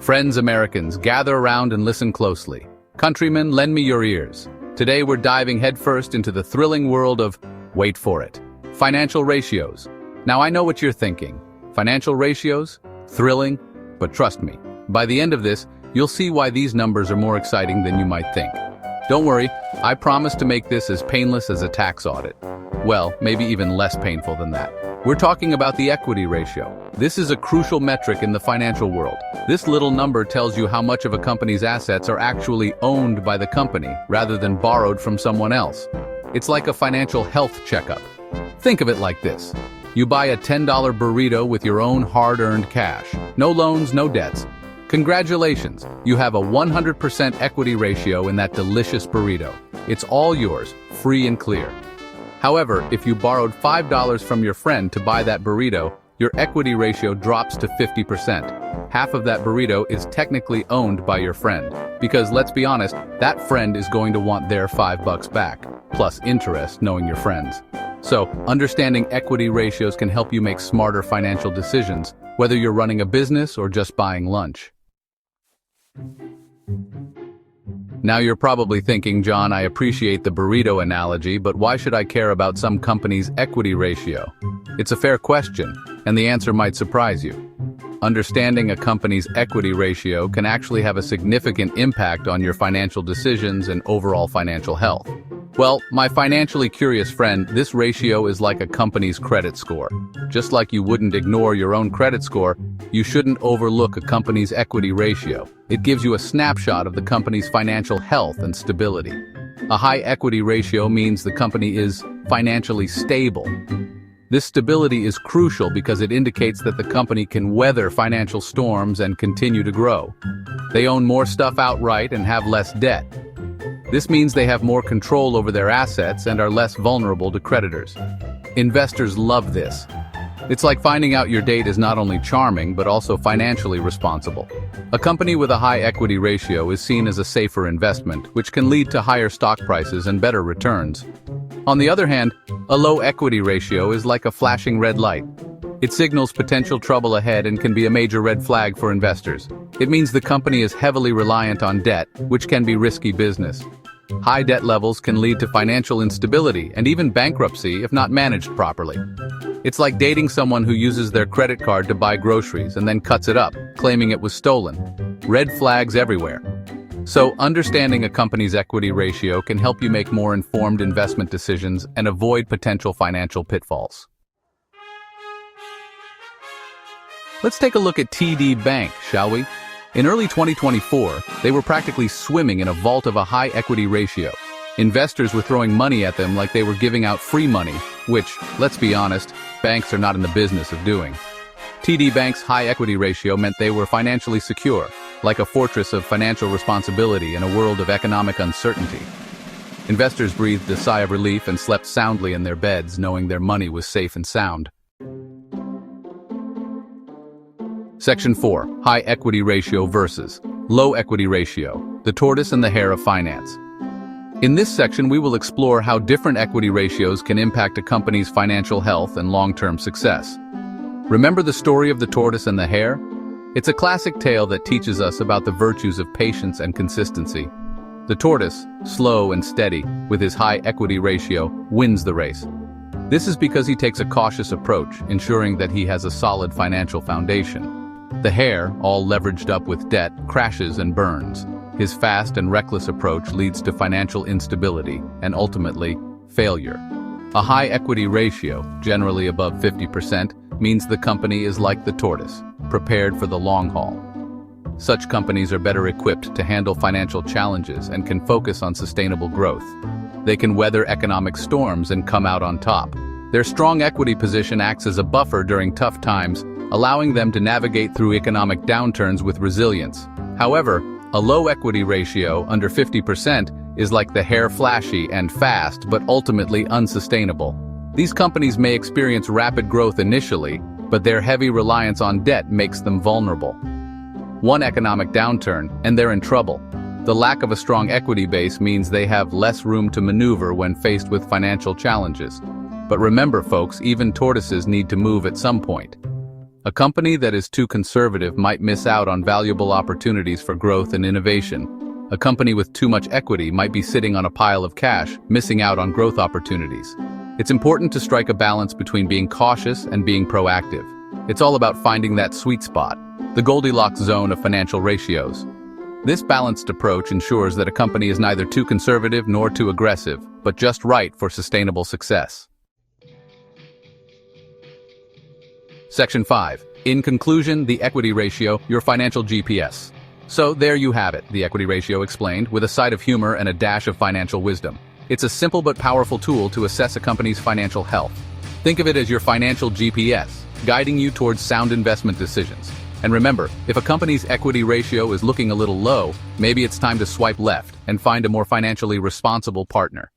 Friends Americans, gather around and listen closely. Countrymen, lend me your ears. Today we're diving headfirst into the thrilling world of, wait for it, financial ratios. Now I know what you're thinking. Financial ratios? Thrilling? But trust me, by the end of this, you'll see why these numbers are more exciting than you might think. Don't worry, I promise to make this as painless as a tax audit. Well, maybe even less painful than that. We're talking about the equity ratio. This is a crucial metric in the financial world. This little number tells you how much of a company's assets are actually owned by the company rather than borrowed from someone else. It's like a financial health checkup. Think of it like this. You buy a $10 burrito with your own hard-earned cash. No loans, no debts. Congratulations, you have a 100% equity ratio in that delicious burrito. It's all yours, free and clear. However, if you borrowed $5 from your friend to buy that burrito, your equity ratio drops to 50%. Half of that burrito is technically owned by your friend. Because let's be honest, that friend is going to want their $5 back, plus interest knowing your friends. So, understanding equity ratios can help you make smarter financial decisions, whether you're running a business or just buying lunch. Now you're probably thinking, John, I appreciate the burrito analogy, but why should I care about some company's equity ratio? It's a fair question, and the answer might surprise you. Understanding a company's equity ratio can actually have a significant impact on your financial decisions and overall financial health. Well, my financially curious friend, this ratio is like a company's credit score. Just like you wouldn't ignore your own credit score, you shouldn't overlook a company's equity ratio. It gives you a snapshot of the company's financial health and stability. A high equity ratio means the company is financially stable. This stability is crucial because it indicates that the company can weather financial storms and continue to grow. They own more stuff outright and have less debt. This means they have more control over their assets and are less vulnerable to creditors. Investors love this. It's like finding out your date is not only charming but also financially responsible. A company with a high equity ratio is seen as a safer investment, which can lead to higher stock prices and better returns. On the other hand, a low equity ratio is like a flashing red light. It signals potential trouble ahead and can be a major red flag for investors. It means the company is heavily reliant on debt, which can be risky business. High debt levels can lead to financial instability and even bankruptcy if not managed properly. It's like dating someone who uses their credit card to buy groceries and then cuts it up, claiming it was stolen. Red flags everywhere. So, understanding a company's equity ratio can help you make more informed investment decisions and avoid potential financial pitfalls. Let's take a look at TD Bank, shall we? In early 2024, they were practically swimming in a vault of a high equity ratio. Investors were throwing money at them like they were giving out free money, which, let's be honest, banks are not in the business of doing. TD Bank's high equity ratio meant they were financially secure, like a fortress of financial responsibility in a world of economic uncertainty. Investors breathed a sigh of relief and slept soundly in their beds, knowing their money was safe and sound. Section 4. High equity ratio versus low equity ratio, the tortoise and the hare of finance. In this section, we will explore how different equity ratios can impact a company's financial health and long-term success. Remember the story of the tortoise and the hare? It's a classic tale that teaches us about the virtues of patience and consistency. The tortoise, slow and steady, with his high equity ratio, wins the race. This is because he takes a cautious approach, ensuring that he has a solid financial foundation. The hare, all leveraged up with debt, crashes and burns. His fast and reckless approach leads to financial instability and ultimately, failure. A high equity ratio, generally above 50%, means the company is like the tortoise, prepared for the long haul. Such companies are better equipped to handle financial challenges and can focus on sustainable growth. They can weather economic storms and come out on top. Their strong equity position acts as a buffer during tough times, allowing them to navigate through economic downturns with resilience. However, a low equity ratio, under 50%, is like the hare, flashy and fast, but ultimately unsustainable. These companies may experience rapid growth initially, but their heavy reliance on debt makes them vulnerable. One economic downturn, and they're in trouble. The lack of a strong equity base means they have less room to maneuver when faced with financial challenges. But remember, folks, even tortoises need to move at some point. A company that is too conservative might miss out on valuable opportunities for growth and innovation. A company with too much equity might be sitting on a pile of cash, missing out on growth opportunities. It's important to strike a balance between being cautious and being proactive. It's all about finding that sweet spot, the Goldilocks zone of financial ratios. This balanced approach ensures that a company is neither too conservative nor too aggressive, but just right for sustainable success. Section 5. In conclusion, the equity ratio, your financial GPS. So there you have it, the equity ratio explained, with a side of humor and a dash of financial wisdom. It's a simple but powerful tool to assess a company's financial health. Think of it as your financial GPS, guiding you towards sound investment decisions. And remember, if a company's equity ratio is looking a little low, maybe it's time to swipe left and find a more financially responsible partner.